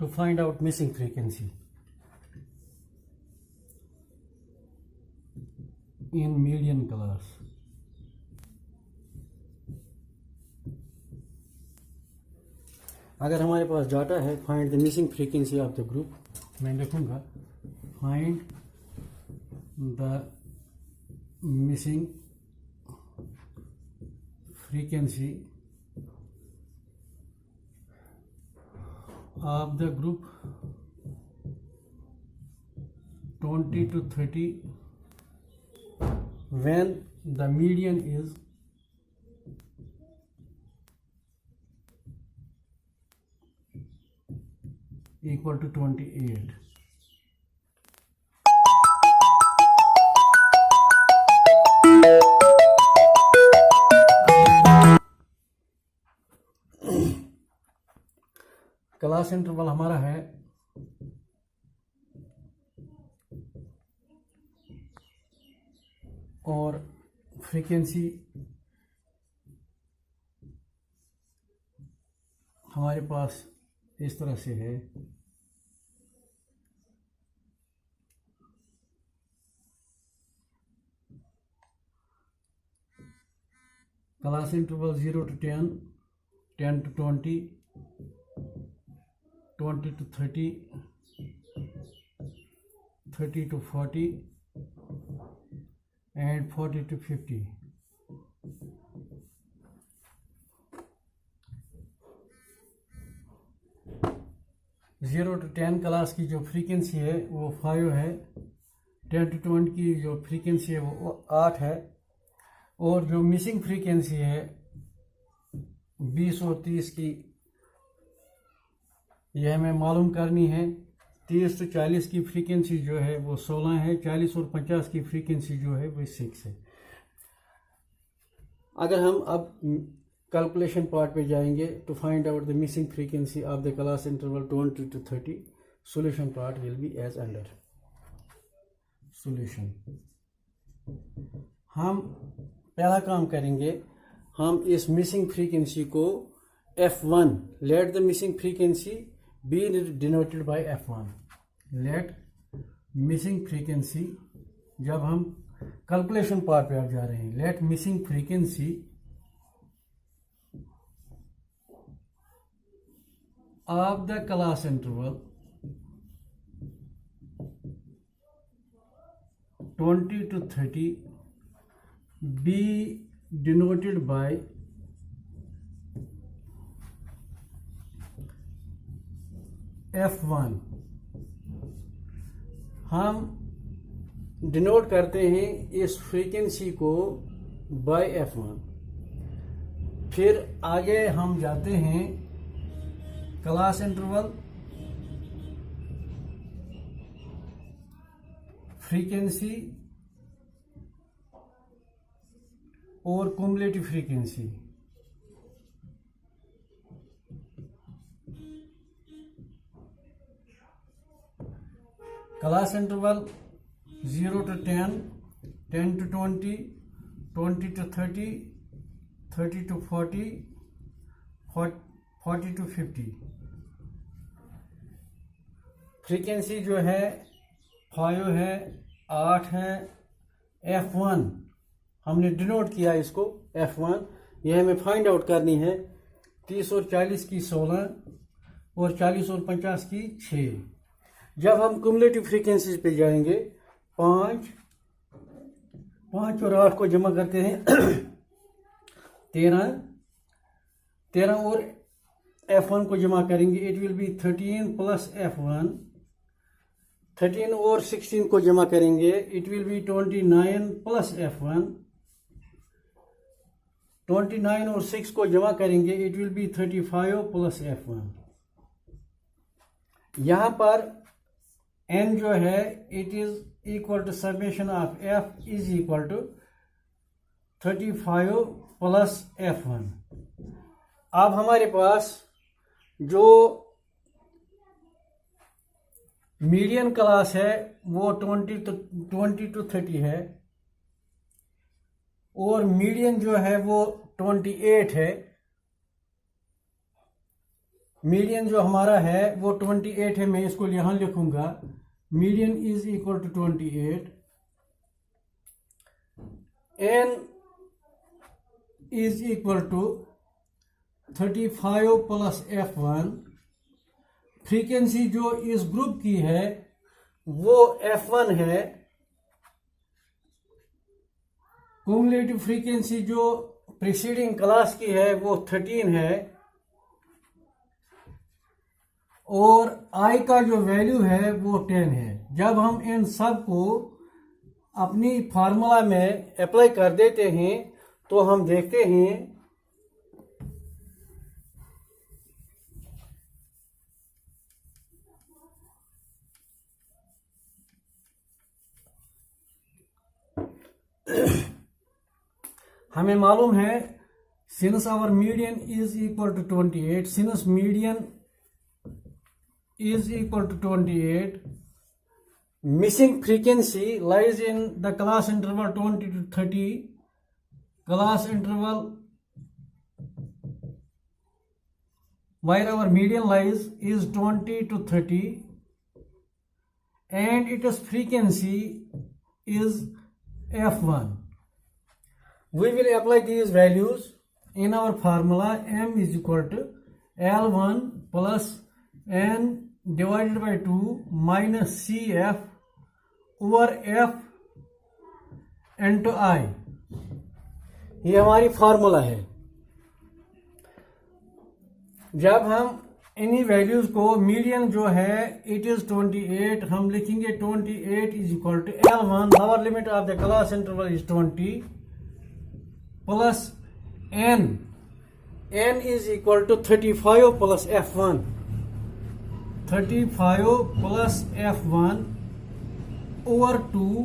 to find out missing frequency in median class. अगर हमारे पास data है find the missing frequency of the group, मैं लिखूंगा find the missing frequency of the group 20 to 30 when the median is equal to 28. Class interval हमारा है और frequency हमारे पास इस तरह से है। Class interval 0 to 10, 10 to 20, 20 to 30, 30 to 40 and 40 to 50. Zero to 10 class की जो फ्रीक्वेंसी है वो 5 है, 10 to 20 की जो फ्रीक्वेंसी है वो 8 है, और जो मिसिंग फ्रीक्वेंसी है 20 और 30 की यह हमें मालूम करनी है। 30 to 40 की फ्रीक्वेंसी जो है वो 16 है, 40 और 50 की फ्रीक्वेंसी जो है वो 6 है। अगर हम अब कैलकुलेशन पार्ट पे जाएंगे to find out the missing frequency of the class interval 20 to 30, solution part will be as under. Solution हम पहला काम करेंगे, हम इस मिसिंग फ्रीक्वेंसी को F1, let the missing frequency be denoted by F1। Let missing frequency, जब हम calculation part पे आप जा रहे हैं, let missing frequency of the class interval 20 to 30 be denoted by F1। हम डिनोट करते हैं इस फ्रीक्वेंसी को बाय F1। फिर आगे हम जाते हैं क्लास इंटरवल फ्रीक्वेंसी और cumulative frequency. Class interval 0 to 10, 10 to 20, 20 to 30, 30 to 40, 40 to 50। Frequency जो है 5 है, 8 है, F1 हमने डिनोट किया इसको F1। यह हमें फाइंड आउट करनी है 30 और 40 की 16 और 40 और 50 की 6। जब हम कुमुलेटिव फ्रीक्वेंसीज पे जाएंगे 5 और 8 को जमा करते हैं 13 और F1 को जमा करेंगे, it will be 13 plus F1। 13 और 16 को जमा करेंगे, it will be 29 plus F1। 29 और 6 को जमा करेंगे, it will be 35 plus F1। यहाँ पर n जो है it is equal to summation of F is equal to 35 plus F1। अब हमारे पास जो मीडियन क्लास है वो 20 to 30 है, और मीडियन जो है वो 28 है। मीडियन जो हमारा है वो 28 है, मैं इसको यहां लिखूंगा। Median is equal to 28। N is equal to 35 plus F1। Frequency जो इस ग्रुप की है वो F1 है। क्यूमुलेटिव फ्रीक्वेंसी जो प्रीसीडिंग क्लास की है वो 13 है। और I का जो वैल्यू है वो 10 है। जब हम इन सब को अपनी फार्मूला में अप्लाई कर देते हैं तो हम देखते हैं हमें मालूम है since our median is equal to 28, since median is equal to 28, missing frequency lies in the class interval 20 to 30, class interval where our median lies is 20 to 30, and its frequency is F1. We will apply these values in our formula. M is equal to L1 plus N divided by 2 minus CF over F into I। ये हमारी formula है। जब हम इन्हीं values को, median जो है it is 28, हम लिखेंगे 28 is equal to L1, lower limit of the class interval is 20 plus N is equal to 35 plus F1, 35 plus F1 over 2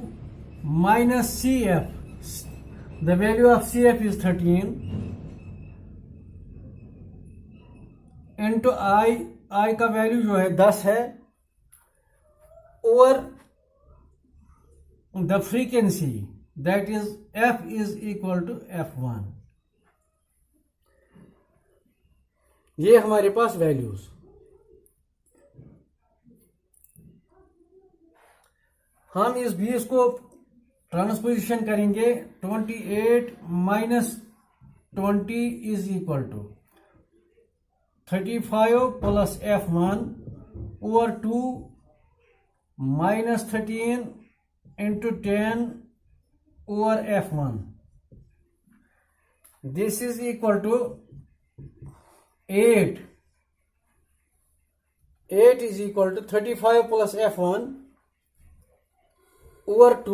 minus CF. The value of CF is 13 into I का value जो है 10 है, over the frequency that is F is equal to F1। ये हमारे पास values. हम इस 20 को transposition करेंगे। 28 minus 20 is equal to 35 plus F1 over 2 minus 13 into 10 over F1। This is equal to 8 is equal to 35 plus F1 over 2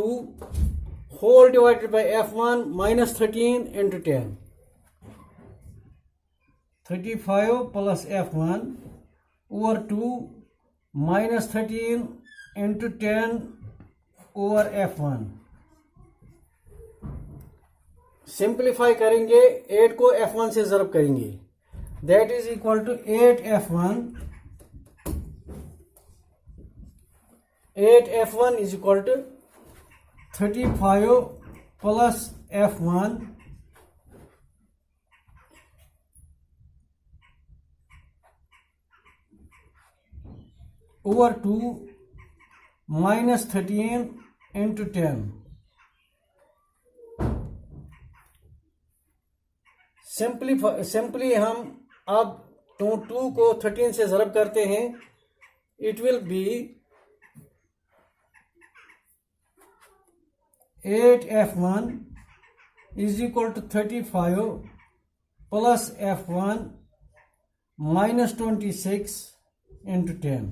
whole divided by F1 minus 13 into 10। 35 plus F1 over 2 minus 13 into 10 over F1। Simplify करेंगे, 8 को F1 से ज़रब करेंगे, that is equal to 8F1। 8F1 is equal to 35 plus F1 over 2 minus 13 into 10। Simply हम अब 2 को 13 से ज़रब करते हैं, it will be 8F1 is equal to 35 plus F1 minus 26 into 10।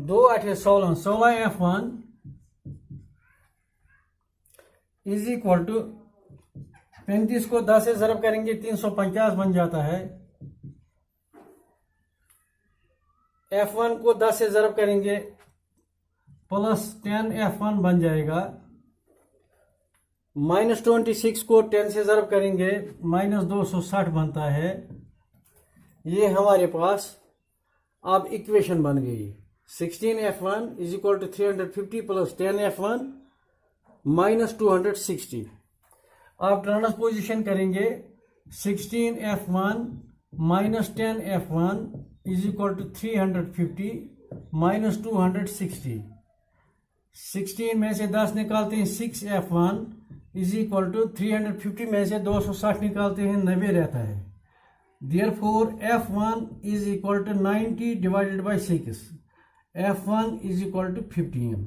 दो 8 16, 16F1 इज इक्वल टू 35 को 10 से ज़रब करेंगे 350 बन जाता है। F1 को 10 से ज़रब करेंगे प्लस 10 F1 बन जाएगा। -26 को 10 से ज़रब करेंगे -260 बनता है। ये हमारे पास अब इक्वेशन बन गई। 16F1 is equal to 350 plus 10F1 -260। आप ट्रांसपोजिशन करेंगे 16F1 -10F1 is equal to 350 -260। 16 में से 10 निकालते हैं 6F1 इज इक्वल टू 350 में से 260 निकालते हैं 90 रहता है। Therefore F1 is equal to 90 divided by 6. F1 is equal to 15.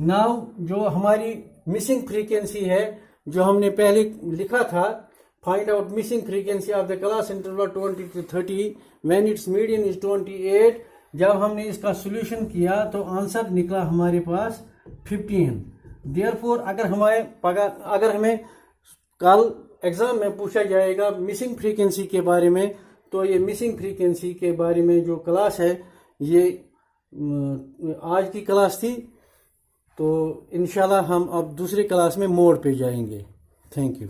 Now जो हमारी मिसिंग फ्रीक्वेंसी है जो हमने पहले लिखा था, find out missing frequency of the class interval 20 to 30 when it's median is 28। जब हमने इसका सोल्यूशन किया तो आंसर निकला हमारे पास 15। Therefore अगर हमें कल एग्जाम में पूछा जाएगा मिसिंग फ्रीक्वेंसी के बारे में, तो ये मिसिंग फ्रीक्वेंसी के बारे में जो क्लास है ये आज की क्लास थी। तो इंशाल्लाह हम अब दूसरी क्लास में मोड पे जाएंगे। Thank you.